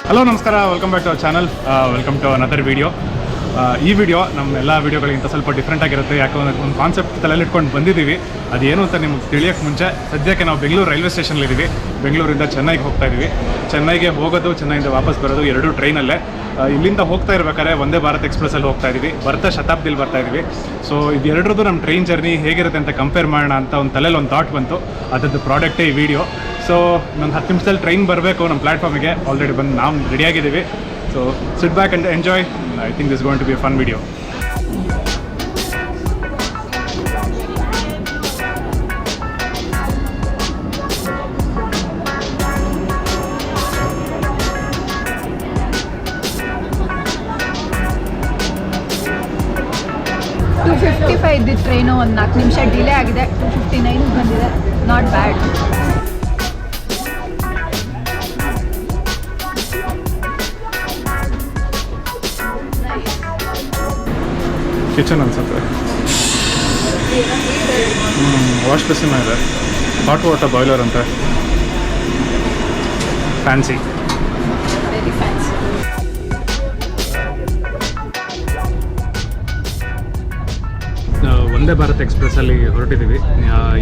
Hello ನಮಸ್ಕಾರ, welcome back to our channel. Welcome to another video. ಈ video ನಮ್ಮ ಎಲ್ಲ ವೀಡಿಯೋಗಳಿಗಿಂತ ಸ್ವಲ್ಪ ಡಿಫ್ರೆಂಟ್ ಆಗಿರುತ್ತೆ. ಯಾಕಂದರೆ ಒಂದು ಕಾನ್ಸೆಪ್ಟ್ ತಲೆಯಲ್ಲಿ ಇಟ್ಕೊಂಡು ಬಂದಿದ್ದೀವಿ. ಅದೇನು ಅಂತ ನಿಮ್ಗೆ ತಿಳಿಯೋಕ್ಕೆ ಮುಂಚೆ ಸದ್ಯಕ್ಕೆ ನಾವು ಬೆಂಗಳೂರು ರೈಲ್ವೆ ಸ್ಟೇಷನ್ಲಿದ್ದೀವಿ. ಬೆಂಗಳೂರಿಂದ ಚೆನ್ನೈಗೆ ಹೋಗ್ತಾ ಇದ್ದೀವಿ. ಚೆನ್ನೈಗೆ ಹೋಗೋದು, ಚೆನ್ನೈಯಿಂದ ವಾಪಸ್ ಬರೋದು ಎರಡೂ ಟ್ರೈನಲ್ಲೇ. ಇಲ್ಲಿಂದ ಹೋಗ್ತಾ ಇರಬೇಕಾದ್ರೆ ವಂದೇ ಭಾರತ್ ಎಕ್ಸ್ಪ್ರೆಸ್ಸಲ್ಲಿ ಹೋಗ್ತಾ ಇದ್ದೀವಿ. ಬರ್ತಾ ಶತಾಬ್ದಿಲಿ ಬರ್ತಾ ಇದ್ದೀವಿ. ಸೊ ಇದೆರಡರದ್ದು ನಮ್ಮ ಟ್ರೈನ್ ಜರ್ನಿ ಹೇಗಿರುತ್ತೆ ಅಂತ ಕಂಪೇರ್ ಮಾಡೋಣ ಅಂತ ಒಂದು ತಲೆಯಲ್ಲಿ ಒಂದು ಥಾಟ್ ಬಂತು. ಅದರದ್ದು ಪ್ರಾಡಕ್ಟೇ ಈ ವಿಡಿಯೋ. ಸೊ ಇನ್ನೊಂದು 10 ನಿಮಿಷದಲ್ಲಿ ಟ್ರೈನ್ ಬರಬೇಕು ನಮ್ಮ ಪ್ಲ್ಯಾಟ್ಫಾರ್ಮಿಗೆ. ಆಲ್ರೆಡಿ ಬಂದು ನಾವು ರೆಡಿಯಾಗಿದ್ದೀವಿ. So sit back and enjoy. I think this going to be a fun video. ಇದ್ದಿದ್ದು ಟ್ರೈನು ಒಂದು 4 ನಿಮಿಷ ಡಿಲೇ ಆಗಿದೆ. 2:59 ಬಂದಿದೆ. Not bad. ಕಿಚನ್ ಅನ್ಸುತ್ತೆ. ವಾಶ್ ಬೇಸಿನ್ ಇದೆ. ಹಾಟ್ ವಾಟರ್ ಬಾಯ್ಲರ್ ಅಂತ. Fancy. Very fancy. Vande Bharat ಎಕ್ಸ್ಪ್ರೆಸ್ಸಲ್ಲಿ ಹೊರಟಿದ್ದೀವಿ.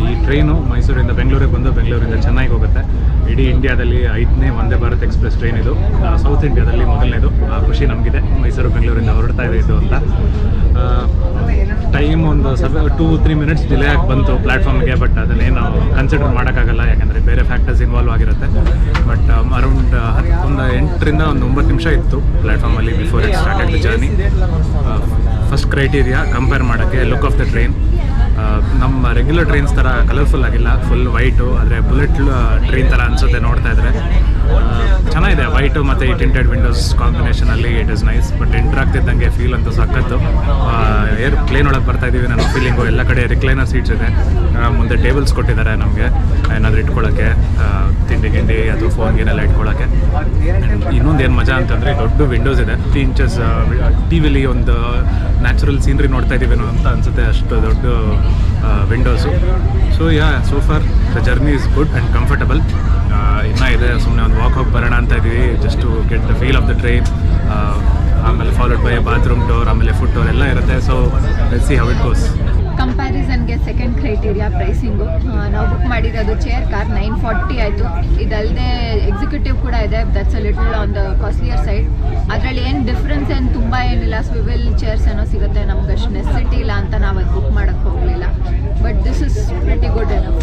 ಈ ಟ್ರೈನು ಮೈಸೂರಿಂದ ಬೆಂಗಳೂರಿಗೆ ಬಂದು ಬೆಂಗಳೂರಿಂದ ಚೆನ್ನೈಗೆ ಹೋಗುತ್ತೆ. ಇಡೀ ಇಂಡಿಯಾದಲ್ಲಿ 5ನೇ ವಂದೇ ಭಾರತ್ ಎಕ್ಸ್ಪ್ರೆಸ್ ಟ್ರೈನ್ ಇದು. ಸೌತ್ ಇಂಡಿಯಾದಲ್ಲಿ ಮೊದಲನೇದು. ಖುಷಿ ನಮಗಿದೆ ಮೈಸೂರು ಬೆಂಗಳೂರಿಂದ ಹೊರಡ್ತಾ ಇದೆ ಇದು ಅಂತ. ಟೈಮ್ ಒಂದು 2-3 ಮಿನಿಟ್ಸ್ ಡಿಲೇ ಆಗಿ ಬಂತು ಪ್ಲ್ಯಾಟ್ಫಾರ್ಮ್ಗೆ. ಬಟ್ ಅದನ್ನೇನು ಕನ್ಸಿಡರ್ ಮಾಡೋಕ್ಕಾಗಲ್ಲ, ಯಾಕಂದರೆ ಬೇರೆ ಫ್ಯಾಕ್ಟರ್ಸ್ ಇನ್ವಾಲ್ವ್ ಆಗಿರುತ್ತೆ. ಬಟ್ ಅರೌಂಡ್ ಒಂದು 8ರಿಂದ ಒಂದು 9 ನಿಮಿಷ ಇತ್ತು ಪ್ಲ್ಯಾಟ್ಫಾರ್ಮಲ್ಲಿ before it started the journey. First criteria compare ಮಾಡೋಕ್ಕೆ ಲುಕ್ ಆಫ್ ದ ಟ್ರೈನ್. ನಮ್ಮ ರೆಗ್ಯುಲರ್ ಟ್ರೈನ್ಸ್ ಥರ ಕಲರ್ಫುಲ್ ಆಗಿಲ್ಲ, ಫುಲ್ ವೈಟು. ಆದರೆ ಬುಲೆಟ್ ಟ್ರೈನ್ ಥರ ಅನಿಸುತ್ತೆ ನೋಡ್ತಾ ಇದ್ದರೆ. ಚೆನ್ನಾಗಿದೆ ವೈಟು ಮತ್ತು ಈ ಟಿಂಟೆಡ್ ವಿಂಡೋಸ್ ಕಾಂಬಿನೇಷನಲ್ಲಿ. It is nice. But enter ಆಗ್ತಿದ್ದಂಗೆ ಫೀಲ್ ಅಂತೂ ಸಕ್ಕತ್ತು. ಏರ್ ಪ್ಲೇನ್ ಒಳಗೆ ಬರ್ತಾ ಇದ್ದೀವಿ ನನ್ನ ಫೀಲಿಂಗು. ಎಲ್ಲ ಕಡೆ ರಿಕ್ಲೈನರ್ ಸೀಟ್ಸ್ ಇದೆ. ಮುಂದೆ ಟೇಬಲ್ಸ್ ಕೊಟ್ಟಿದ್ದಾರೆ ನಮಗೆ ಏನಾದರೂ ಇಟ್ಕೊಳ್ಳೋಕ್ಕೆ, ತಿಂಡಿ ಅಥವಾ ಫೋನ್ಗೇನೆಲ್ಲ ಇಟ್ಕೊಳ್ಳೋಕ್ಕೆ. ಇನ್ನೊಂದು ಏನು ಮಜಾ ಅಂತಂದರೆ ದೊಡ್ಡ ವಿಂಡೋಸ್ ಇದೆ. 3 ಇಂಚಸ್ ಟಿ ವಿಲಿ ಒಂದು ನ್ಯಾಚುರಲ್ ಸೀನ್ರಿ ನೋಡ್ತಾ ಇದ್ದೀವೇನೋ ಅಂತ ಅನಿಸುತ್ತೆ, ಅಷ್ಟು ದೊಡ್ಡ windows. So so far the journey is good and comfortable. ಇನ್ನೂ ಇದೆ, ಸುಮ್ಮನೆ ಒಂದು ವಾಕ್ ಹೋಗಿ ಬರೋಣ ಅಂತ ಇದ್ದೀವಿ, just to get the feel of the train. ಆಮೇಲೆ ಫಾಲೋಡ್ ಬೈ ಬಾತ್ರೂಮ್ ಟೋರ್, ಆಮೇಲೆ ಫುಡ್ ಟೋರ್ ಎಲ್ಲ ಇರುತ್ತೆ. So let's see how it goes. ಕಂಪ್ಯಾರಿಸನ್ಗೆ ಸೆಕೆಂಡ್ ಕ್ರೈಟೀರಿಯಾ ಪ್ರೈಸಿಂಗು. ನಾವು ಬುಕ್ ಮಾಡಿರೋದು ಚೇರ್ ಕಾರ್ 940 ಆಯಿತು. ಇದಲ್ಲದೆ ಎಕ್ಸಿಕ್ಯೂಟಿವ್ ಕೂಡ ಇದೆ. That's a little on the costlier side. ಅದರಲ್ಲಿ ಏನು ಡಿಫ್ರೆನ್ಸ್ ಏನು ತುಂಬ ಏನಿಲ್ಲ. ಸ್ವಿವೆಲ್ ಚೇರ್ಸ್ ಏನೋ ಸಿಗುತ್ತೆ, ನಮ್ಗೆ ಅಷ್ಟು ನೆಸಿಟಿ ಇಲ್ಲ ಅಂತ ನಾವು ಅದು ಬುಕ್ ಮಾಡೋಕ್ಕೆ ಹೋಗಲಿಲ್ಲ. But this is pretty good enough.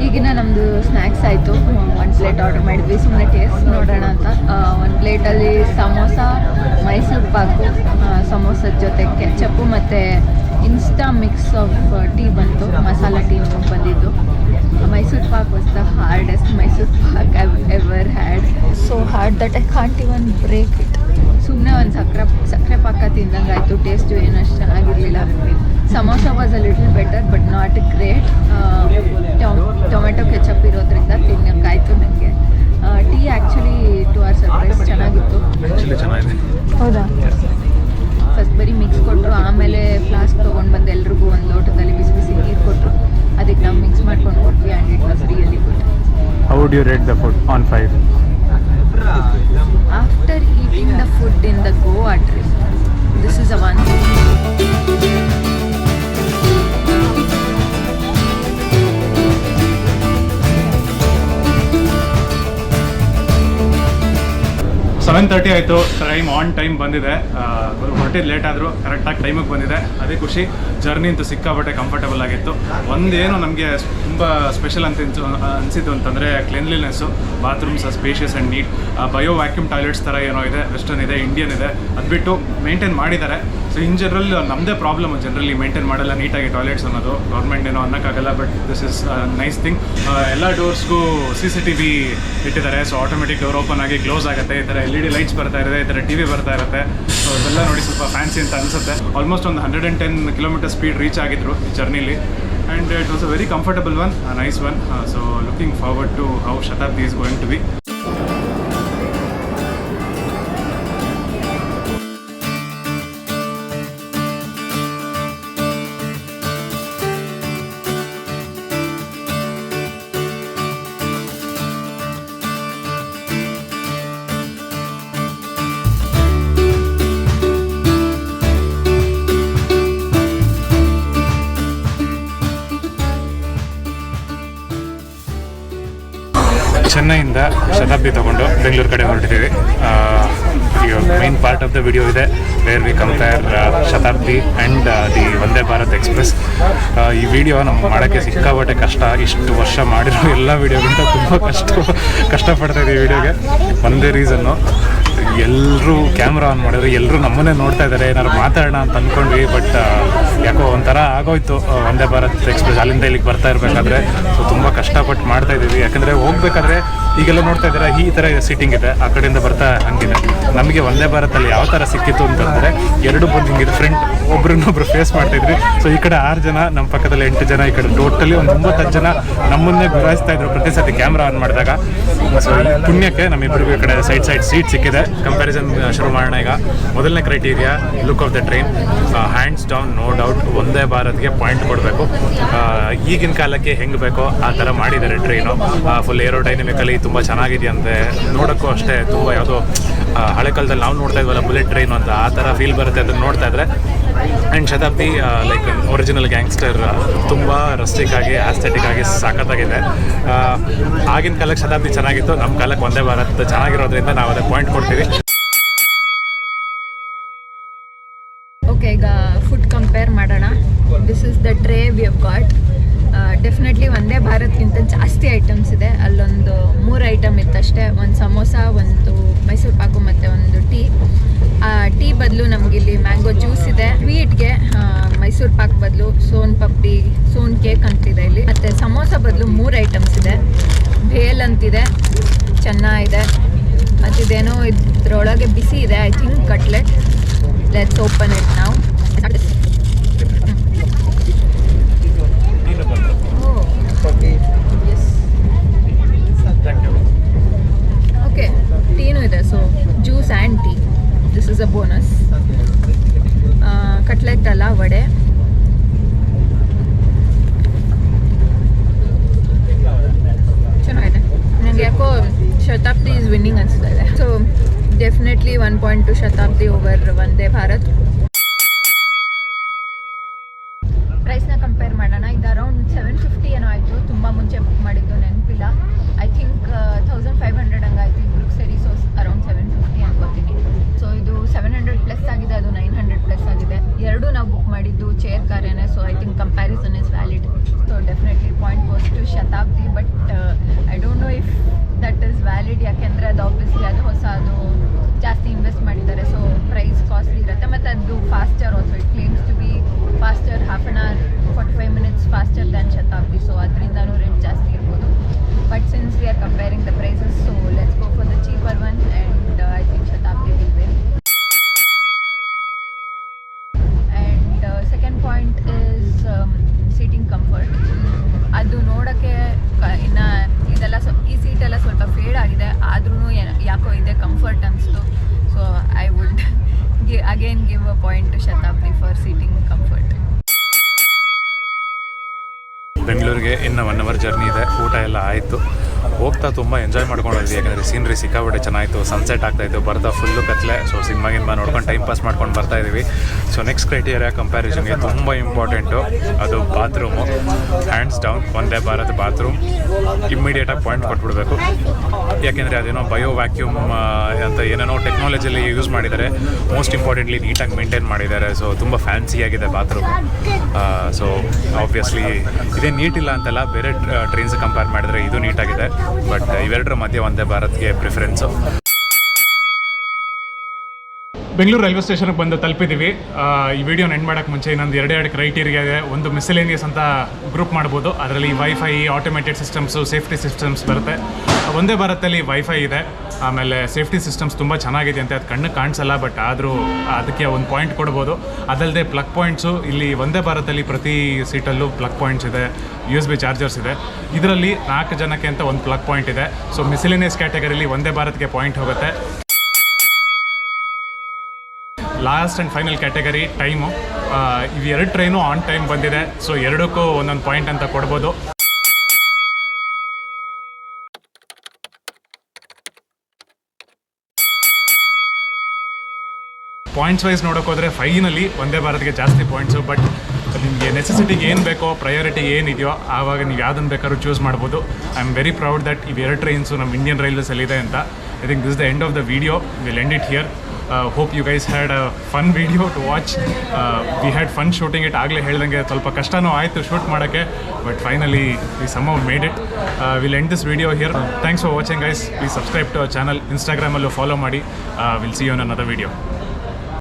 ಈಗಿನ ನಮ್ಮದು ಸ್ನ್ಯಾಕ್ಸ್ ಆಯಿತು. 1 ಪ್ಲೇಟ್ ಆರ್ಡರ್ ಮಾಡಿದ್ವಿ ಸುಮ್ಮನೆ ಟೇಸ್ಟ್ ನೋಡೋಣ ಅಂತ. 1 ಪ್ಲೇಟಲ್ಲಿ ಸಮೋಸ, ಮೈಸೂರು ಪಾಕು, ಸಮೋಸದ ಜೊತೆ ಕೆಚಪ್ಪು ಮತ್ತು ಇನ್ಸ್ಟಾ ಮಿಕ್ಸ್ ಆಫ್ ಟೀ ಬಂತು. ಮಸಾಲ ಟೀ ಬಂದಿದ್ದು. Mysore pak was the hardest Mysore pak I ever had. So hard that I can't even break it. ಸುಮ್ಮನೆ ಒಂದು ಸಕ್ಕರೆ ಪಾಕ ತಿಂದಂಗೆ ಆಯಿತು. ಟೇಸ್ಟು ಏನೂ ಅಷ್ಟು ಚೆನ್ನಾಗಿರಲಿಲ್ಲ. Samosa was a little better but not great. Tomato ketchup ಇರೋದ್ರಿಂದ ತಿನ್ನೋಕ್ಕಾಯಿತು ನನಗೆ. Tea actually to our surprise ಚೆನ್ನಾಗಿತ್ತು. ಚೆನ್ನಾಗಿದೆ. ಹೌದಾ? ಫಸ್ಟ್ ಬರೀ ಮಿಕ್ಸ್ ಕೊಟ್ಟರು, ಆಮೇಲೆ ಫ್ಲಾಸ್ಕ್ ತೊಗೊಂಡು ಬಂದು ಎಲ್ರಿಗೂ ಒಂದು ಲೋಟದಲ್ಲಿ ಬಿಸಿ ಬಿಸಿ ನೀರು ಕೊಟ್ಟರು. ಅದಕ್ಕೆ ನಾವು ಮಿಕ್ಸ್ ಮಾಡ್ಕೊಂಡು ಕೊಟ್ವಿ and it was really good. How would you rate the food on 5? After eating the food in the Goa trip, this is a 1. 7:30 ಆಯಿತು. ಟೈಮ್ ಆನ್ ಟೈಮ್ ಬಂದಿದೆ. ಹೊರಟಿದ್ದು ಲೇಟ್ ಆದರೂ ಕರೆಕ್ಟಾಗಿ ಟೈಮಿಗೆ ಬಂದಿದೆ. ಅದೇ ಖುಷಿ. ಜರ್ನಿ ಅಂತೂ ಸಿಕ್ಕಾಬಟ್ಟೆ ಕಂಫರ್ಟಬಲ್ ಆಗಿತ್ತು. ಒಂದೇನು ನಮಗೆ ತುಂಬ ಸ್ಪೆಷಲ್ ಅಂತ ಅನಿಸಿದ್ದು ಅಂತಂದರೆ cleanliness. Bathrooms spacious and neat. Bio vacuum toilets ಥರ ಏನೋ ಇದೆ, ವೆಸ್ಟರ್ನ್ ಇದೆ, ಇಂಡಿಯನ್ ಇದೆ. ಅದು ಬಿಟ್ಟು ಮೇಂಟೈನ್ ಮಾಡಿದ್ದಾರೆ. ಸೊ ಇನ್ ಜನರಲ್ ನಮ್ಮದೇ ಪ್ರಾಬ್ಲಮ್, ಜನರಲಿ ಮೇಂಟೈನ್ ಮಾಡಲ್ಲ ನೀಟಾಗಿ ಟಾಯ್ಲೆಟ್ಸ್ ಅನ್ನೋದು. ಗೌರ್ಮೆಂಟ್ ಏನೋ ಅನ್ನೋಕ್ಕಾಗಲ್ಲ. But this is nice thing. ಎಲ್ಲ ಡೋರ್ಸ್ಗೂ CCTV ಇಟ್ಟಿದ್ದಾರೆ. ಸೊ ಆಟೋಮೆಟಿಕ್ ಡೋರ್ ಓಪನ್ ಆಗಿ ಕ್ಲೋಸ್ ಆಗುತ್ತೆ. ಈ ಥರ LED ಲೈಟ್ಸ್ ಬರ್ತಾ ಇರುತ್ತೆ, ಈ ಥರ TV ಬರ್ತಾ ಇರುತ್ತೆ. ಸೊ ಅದೆಲ್ಲ ನೋಡಿ ಸ್ವಲ್ಪ ಫ್ಯಾನ್ಸಿ ಅಂತ ಅನಿಸುತ್ತೆ. ಆಲ್ಮೋಸ್ಟ್ ಒಂದು 110 ಕಿಲೋಮೀಟರ್ ಸ್ಪೀಡ್ ರೀಚ್ ಆಗಿದ್ರು ಈ ಜರ್ನಿಲಿ. And it was a very comfortable one, nice one. So looking forward to how Shatabdi is going to be. ಚೆನ್ನೈಯಿಂದ ಶತಾಬ್ದಿ ತೊಗೊಂಡು ಬೆಂಗಳೂರು ಕಡೆ ಹೊರಟಿದ್ದೀವಿ. Main part of the video ಇದೆ where we compare Shatabdi and the Vande Bharat express. ಈ video ನಮ್ಗೆ ಮಾಡೋಕ್ಕೆ ಸಿಕ್ಕಾಪಟ್ಟೆ ಕಷ್ಟ. ಇಷ್ಟು ವರ್ಷ ಮಾಡಿರೋ ಎಲ್ಲ ವಿಡಿಯೋಗಿಂತ ತುಂಬ ಕಷ್ಟಪಡ್ತಾ ಇದ್ದೀವಿ ವಿಡಿಯೋಗೆ. ಒಂದೇ ರೀಸನ್ನು, ಎಲ್ಲರೂ ಕ್ಯಾಮ್ರಾ ಆನ್ ಮಾಡಿದ್ರು, ಎಲ್ಲರೂ ನಮ್ಮನ್ನೇ ನೋಡ್ತಾ ಇದ್ದಾರೆ. ಏನಾದ್ರು ಮಾತಾಡೋಣ ಅಂತ ಅಂದ್ಕೊಂಡ್ವಿ, ಬಟ್ ಯಾಕೋ ಒಂಥರ ಆಗೋಯ್ತು ವಂದೇ ಭಾರತ್ ಎಕ್ಸ್ಪ್ರೆಸ್ ಅಲ್ಲಿಂದ ಇಲ್ಲಿಗೆ ಬರ್ತಾ ಇರಬೇಕಾದ್ರೆ. ಸೊ ತುಂಬ ಕಷ್ಟಪಟ್ಟು ಮಾಡ್ತಾ ಇದ್ದೀವಿ. ಯಾಕಂದರೆ ಹೋಗ್ಬೇಕಾದ್ರೆ ಈಗೆಲ್ಲ ನೋಡ್ತಾ ಇದ್ದಾರೆ ಈ ಥರ ಸೀಟಿಂಗ್ ಇದೆ, ಆ ಕಡೆಯಿಂದ ಬರ್ತಾ ಹಂಗಿದೆ. ನಮಗೆ ವಂದೇ ಭಾರತಲ್ಲಿ ಯಾವ ಥರ ಸಿಕ್ಕಿತ್ತು ಅಂತಂದರೆ ಎರಡು ಬಂದು ಹಿಂಗಿದೆ, ಫ್ರಂಟ್ ಒಬ್ರನ್ನೊಬ್ರು ಫೇಸ್ ಮಾಡ್ತಾಯಿದ್ರಿ. ಸೊ ಈ ಕಡೆ 6 ಜನ, ನಮ್ಮ ಪಕ್ಕದಲ್ಲಿ 8 ಜನ, ಈ ಕಡೆ ಟೋಟಲಿ ಒಂದು 9 ಜನ ನಮ್ಮನ್ನೇ ಗುರಾಯಿಸ್ತಾ ಇದ್ರು ಪ್ರತಿ ಸತಿ ಕ್ಯಾಮ್ರಾ ಆನ್ ಮಾಡಿದಾಗ. ಸೊ ಈ ಪುಣ್ಯಕ್ಕೆ ನಮ್ಮಿಬ್ಬರಿಗೂ ಈ ಕಡೆ ಸೈಡ್ ಸೀಟ್ ಸಿಕ್ಕಿದೆ. ಕಂಪ್ಯಾರಿಸನ್ ಶುರು ಮಾಡೋಣ ಈಗ. ಮೊದಲನೇ criteria look of the train. Hands down no doubt Vande ಭಾರತ್ಗೆ ಪಾಯಿಂಟ್ ಕೊಡಬೇಕು. ಈಗಿನ ಕಾಲಕ್ಕೆ ಹೆಂಗೆ ಬೇಕೋ ಆ ಥರ ಮಾಡಿದ್ದಾರೆ ಟ್ರೈನು. ಫುಲ್ ಏರೋಡೈನಮಿಕಲಿ ತುಂಬ ಚೆನ್ನಾಗಿದೆಯಂತೆ. ನೋಡೋಕ್ಕೂ ಅಷ್ಟೇ ತುಂಬ ಯಾವುದೋ ಹಳೆ ಕಾಲದಲ್ಲಿ ನಾವು ನೋಡ್ತಾ ಇದ್ವಲ್ಲ ಬುಲೆಟ್ ಟ್ರೈನು ಅಂತ, ಆ ಥರ ಫೀಲ್ ಬರುತ್ತೆ ಅದನ್ನು ನೋಡ್ತಾ ಇದ್ರೆ. And Shatabdi like original gangster, ತುಂಬ ರಸ್ಟಿಕ್ ಆಗಿ ಆಸ್ಥೆಟಿಕ್ ಆಗಿ ಸಾಕತ್ತಾಗಿದೆ. ಆಗಿನ ಕಾಲಕ್ಕೆ ಶತಾಬ್ದಿ ಚೆನ್ನಾಗಿತ್ತು, ನಮ್ಮ ಕಾಲಕ್ಕೆ ವಂದೇ ಭಾರತ್ ಚೆನ್ನಾಗಿರೋದ್ರಿಂದ ನಾವು ಅದಕ್ಕೆ ಪಾಯಿಂಟ್ ಕೊಡ್ತೀವಿ. ಓಕೆ, ಈಗ ಫುಡ್ ಕಂಪೇರ್ ಮಾಡೋಣ. This is the tray we have got. Definitely Vande ಭಾರತ್ಗಿಂತ ಜಾಸ್ತಿ ಐಟಮ್ಸ್ ಇದೆ. ಅಲ್ಲೊಂದು 3 ಐಟಮ್ ಇತ್ತಷ್ಟೇ. ಒಂದು ಸಮೋಸ, ಒಂದು ಮೈಸೂರು ಪಾಕು ಮತ್ತು ಒಂದು ಟೀ ಬದಲು ನಮಗಿಲ್ಲಿ ಮ್ಯಾಂಗೋ ಜ್ಯೂಸ್ ಇದೆ. ಸ್ವೀಟ್ಗೆ ಮೈಸೂರು ಪಾಕ್ ಬದಲು ಸೋನ್ ಪಪ್ಡಿ, ಸೋನ್ ಕೇಕ್ ಅಂತಿದೆ ಇಲ್ಲಿ. ಮತ್ತು ಸಮೋಸ ಬದಲು 3 ಐಟಮ್ಸ್ ಇದೆ. ಭೇಲ್ ಅಂತಿದೆ, ಚೆನ್ನಾಗಿದೆ. ಮತ್ತಿದೇನೋ ಇದ್ರೊಳಗೆ ಬಿಸಿ ಇದೆ, I think cutlet. Let's open it ನಾವು. ಓಕೆ, ಟೀನೂ ಇದೆ. So juice and tea, this is a bonus. Cutlet ಅಲ್ಲ, ವಡೆ. ಚೆನ್ನಾಗಿದೆ. ನನಗೆ ಯಾಕೋ ಶತಾಬ್ದಿ ಈಸ್ ವಿನ್ನಿಂಗ್ ಅನಿಸ್ತಾ ಇದೆ. So definitely 1 point to Shatabdi over Vande Bharat. ಪ್ರೈಸ್ನ compare ಮಾಡೋಣ. ಇದು ಅರೌಂಡ್ 750 ಏನೋ ಆಯಿತು. ತುಂಬ ಮುಂಚೆ ಬುಕ್ ಮಾಡಿದ್ದು, ನೆನಪಿಲ್ಲ. I think 1500 ಹಂಗಾಯ್ತು. ಇಬ್ರಿಗೆ ಸೇರಿ. ಸೊ ಅರೌಂಡ್ 750 ಅನ್ಕೋತೀನಿ. ಸೊ ಇದು 700 ಪ್ಲಸ್ ಆಗಿದೆ, ಅದು 900 ಪ್ಲಸ್ ಆಗಿದೆ. ಎರಡೂ ನಾವು ಬುಕ್ ಮಾಡಿದ್ದು ಚೇರ್ ಕಾರೇನೆ. So I think comparison is valid. So definitely point goes to Shatabdi. But I don't know if that is valid. ಯಾಕೆಂದರೆ ಅದು ಆಬ್ವಿಯಸ್ಲಿ ಅದು ಹೊಸ, ಅದು ಜಾಸ್ತಿ ಇನ್ವೆಸ್ಟ್ ಮಾಡಿದ್ದಾರೆ. ಸೊ ಪ್ರೈಸ್ ಕಾಸ್ಟ್ಲಿ ಇರುತ್ತೆ. ಮತ್ತು ಅದು faster also. It claims to be faster, half an hour 45 minutes faster than Shatabdi. So ಅದರಿಂದನೂ ರೇಟ್ ಜಾಸ್ತಿ ಇರ್ಬೋದು. But since we are comparing the prices, so let's go for the cheaper one. And I think Shatabdi will win. And second point is seating comfort. ಅದು ನೋಡೋಕ್ಕೆ ಇನ್ನು ಇದೆಲ್ಲ ಈ ಸೀಟೆಲ್ಲ ಸ್ವಲ್ಪ feed ಆಗಿದೆ, ಆದ್ರೂ ಯಾಕೋ ಇದೆ ಕಂಫರ್ಟ್ ಅನಿಸ್ತು. So I would again give a point to Shatabdi for seating comfort. ಬೆಂಗಳೂರಿಗೆ ಇನ್ನು 1 hour ಜರ್ನಿ ಇದೆ. ಊಟ ಎಲ್ಲ ಆಯಿತು. ಹೋಗ್ತಾ ತುಂಬ ಎಂಜಾಯ್ ಮಾಡ್ಕೊಂಡಿದ್ವಿ. ಯಾಕಂದರೆ ಸೀನ್ರಿ ಸಿಕ್ಕಾಪಟ್ಟೆ ಚೆನ್ನಾಗಿತ್ತು. ಸನ್ಸೆಟ್ ಆಗ್ತಾಯಿತ್ತು, ಬರ್ತಾ ಫುಲ್ಲು ಕತ್ಲೆ. ಸೊ ಸಿನಿಮಾ ನೋಡ್ಕೊಂಡು ಟೈಮ್ ಪಾಸ್ ಮಾಡ್ಕೊಂಡು ಬರ್ತಾ ಇದ್ದೀವಿ. ಸೊ ನೆಕ್ಸ್ಟ್ ಕ್ರೈಟೀರಿಯಾ ಕಂಪ್ಯಾರಿಸನ್ಗೆ ತುಂಬ ಇಂಪಾರ್ಟೆಂಟು, ಅದು bathroom. Hands down Vande Bharat bathroom ಇಮ್ಮಿಡಿಯೇಟಾಗಿ point ಕೊಟ್ಬಿಡ್ಬೇಕು. ಯಾಕೆಂದರೆ ಅದೇನೋ ಬಯೋ ವ್ಯಾಕ್ಯೂಮ್ ಅಂತ ಏನೇನೋ ಟೆಕ್ನಾಲಜಿಯಲ್ಲಿ ಯೂಸ್ ಮಾಡಿದ್ದಾರೆ. ಮೋಸ್ಟ್ ಇಂಪಾರ್ಟೆಂಟ್ಲಿ ನೀಟಾಗಿ ಮೇಂಟೈನ್ ಮಾಡಿದ್ದಾರೆ. ಸೊ ತುಂಬ ಫ್ಯಾನ್ಸಿಯಾಗಿದೆ ಬಾತ್ರೂಮ್. ಸೊ ಆಬ್ವಿಯಸ್ಲಿ ಇದೇ ನೀಟಿಲ್ಲ ಅಂತಲ್ಲ, ಬೇರೆ ಟ್ರೈನ್ಸ್ ಕಂಪೇರ್ ಮಾಡಿದ್ರೆ ಇದು ನೀಟಾಗಿದೆ. ಬಟ್ ಇವೆರಡರ ಮಧ್ಯೆ ವಂದೇ ಭಾರತ್ಗೆ ಪ್ರಿಫರೆನ್ಸು. ಬೆಂಗಳೂರು ರೈಲ್ವೆ ಸ್ಟೇಷನ್ಗೆ ಬಂದು ತಲುಪಿದ್ದೀವಿ. ಈ ವಿಡಿಯೋನ ಎಂಡ್ ಮಾಡೋಕ್ಕೆ ಮುಂಚೆ ಇನ್ನೊಂದು 2 ಕ್ರೈಟೀರಿಯಾ ಇದೆ. ಒಂದು ಮಿಸಲೇನಿಯಸ್ ಅಂತ ಗ್ರೂಪ್ ಮಾಡ್ಬೋದು. ಅದರಲ್ಲಿ wifi, automated systems, safety systems ಬರುತ್ತೆ. ವಂದೇ ಭಾರತಲ್ಲಿ ವೈಫೈ ಇದೆ, ಆಮೇಲೆ ಸೇಫ್ಟಿ ಸಿಸ್ಟಮ್ಸ್ ತುಂಬ ಚೆನ್ನಾಗಿದೆ ಅಂತೆ. ಅದು ಕಣ್ಣಿಗೆ ಕಾಣಿಸಲ್ಲ, ಬಟ್ ಆದರೂ ಅದಕ್ಕೆ ಒಂದು ಪಾಯಿಂಟ್ ಕೊಡ್ಬೋದು. ಅದಲ್ಲದೆ ಪ್ಲಗ್ ಪಾಯಿಂಟ್ಸು ಇಲ್ಲಿ ವಂದೇ ಭಾರತಲ್ಲಿ ಪ್ರತಿ ಸೀಟಲ್ಲೂ ಪ್ಲಗ್ ಪಾಯಿಂಟ್ಸ್ ಇದೆ, USB ಚಾರ್ಜರ್ಸ್ ಇದೆ. ಇದರಲ್ಲಿ 4 ಜನಕ್ಕೆ ಅಂತ ಒಂದು ಪ್ಲಗ್ ಪಾಯಿಂಟ್ ಇದೆ. ಸೊ ಮಿಸಲೇನಿಯಸ್ ಕ್ಯಾಟಗರಿಲಿ ವಂದೇ ಭಾರತ್ಗೆ ಪಾಯಿಂಟ್ ಹೋಗುತ್ತೆ. Last and final category time. ಇವು 2 ಟ್ರೈನು ಆನ್ ಟೈಮ್ ಬಂದಿದೆ. ಸೊ ಎರಡಕ್ಕೂ ಒಂದೊಂದು ಪಾಯಿಂಟ್ ಅಂತ ಕೊಡ್ಬೋದು. ಪಾಯಿಂಟ್ಸ್ ವೈಸ್ ನೋಡೋಕೆ ಹೋದರೆ ಫೈನಲಿ ವಂದೇ ಭಾರತ್ಗೆ ಜಾಸ್ತಿ ಪಾಯಿಂಟ್ಸು. ಬಟ್ ನಿಮಗೆ ನೆಸೆಸಿಟಿಗೆ ಏನು ಬೇಕೋ ಪ್ರಯಾರಿಟಿ ಏನಿದೆಯೋ ಆವಾಗ ನೀವು ಯಾವುದನ್ನು ಬೇಕಾದ್ರೂ ಚೂಸ್ ಮಾಡ್ಬೋದು. I am very proud that ಇವು 2 ಟ್ರೈನ್ಸು ನಮ್ಮ ಇಂಡಿಯನ್ ರೈಲ್ವೇಸಲ್ಲಿದೆ ಅಂತ. I think this is the end of the video. Will end it here. Hope you guys had a fun video to watch. We had fun shooting it. ಆಗಲೇ ಹೇಳ್ದಂಗೆ ಸ್ವಲ್ಪ ಕಷ್ಟನೂ ಆಯಿತು shoot ಮಾಡೋಕ್ಕೆ, but finally we somehow made it. Will end this video here. Thanks for watching guys. Please subscribe to our channel. ಇನ್ಸ್ಟಾಗ್ರಾಮಲ್ಲೂ follow ಮಾಡಿ. Will see you on another video.